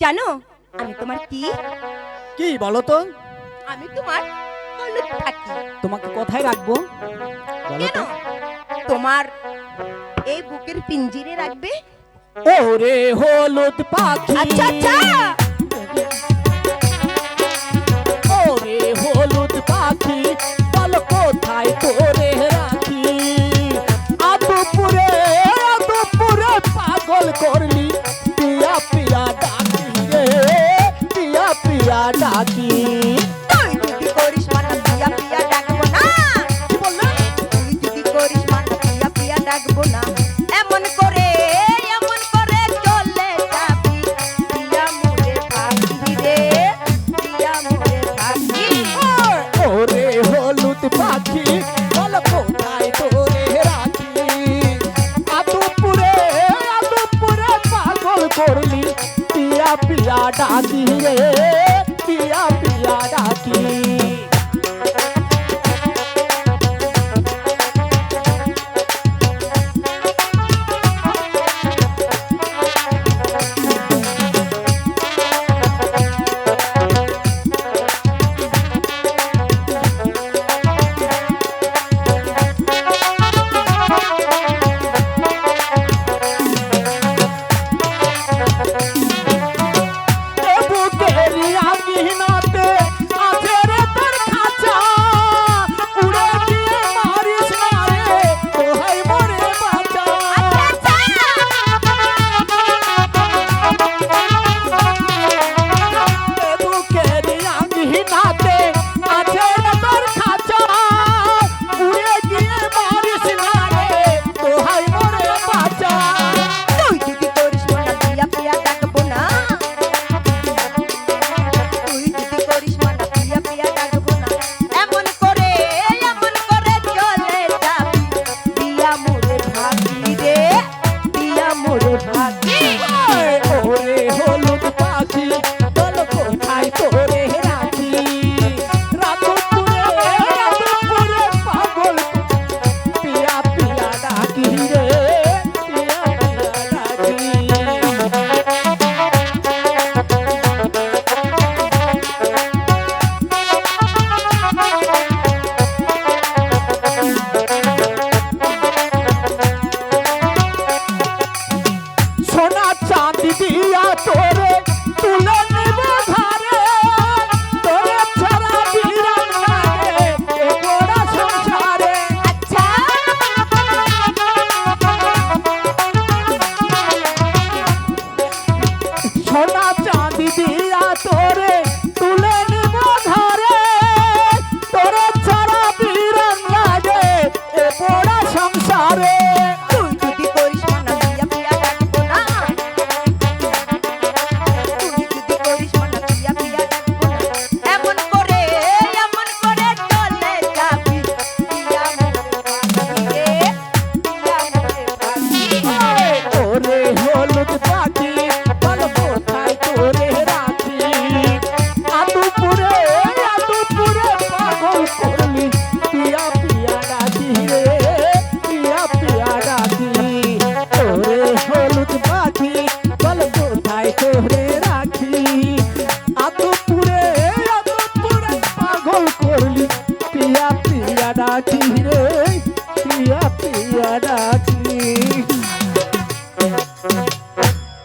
জানো আমি তোমার কি? কি বলো তো? আমি তোমার হলুদ পাখি। তোমাকে কোথায় রাখবো বলো কেন তো? তোমার এই বুকের পিঞ্জিরে রাখবে। ওরে হলুদ পাখি, আচ্ছা আচ্ছা, ওরে হলুদ পাখি, বলো কোথায় তোরে রাখি? আদুপুরে আদুপুরে পাগল করলি, পিয়া পিয়া ডাকি রে, পিয়া পিয়া ডাকি। তুই যদি করিস মানা পিয়া পিয়া ডাকবো না। কি বললে? তুই যদি করিস মানা পিয়া পিয়া ডাকবো না। এমন করে চলে যাবি, পিয়া মোরে পাখি রে, পিয়া মোরে পাখি। ওরে হলুদ পাখি, বলো কোথায় তোরে রাখি? আদুপুরে আদুপুরে পাগল করলি, পিয়া পিয়া ডাকি রে, পিয়া পিয়া ডাকি। বুকেরি আঙিনাতে আছে রে তোর খাঁচা, উড়ে গিয়ে মারিস না রে, দোহাই মোরে বাঁচা। বুকেরি আঙিনাতে আছে রে তোর খাঁচা, উড়ে গিয়ে মারিস না রে, দোহাই মোরে বাঁচা। তুই যদি করিস মানা পিয়া পিয়া ডাকবো না। তুই যদি করিস মানা পিয়া পিয়া ডাকবো না। এমন করে চলে যাবি, পিয়া মোরে পাখি রে, পিয়া মোরে পাখি। ওরে হলুদ পাখি, বলো কোথায় তোরে রাখি? রাতপুরে পাগল পিয়া পিয়া ডাকি রে, পিয়া পিয়া ডাকি। সোনা চাঁদি দিয়া তোরে তুলে নিব ধারে, তোরে ছাড়া বিরান লাগে এ গোড়া সংসারে। আচ্ছা সোনা চাঁদি দিয়া তোরে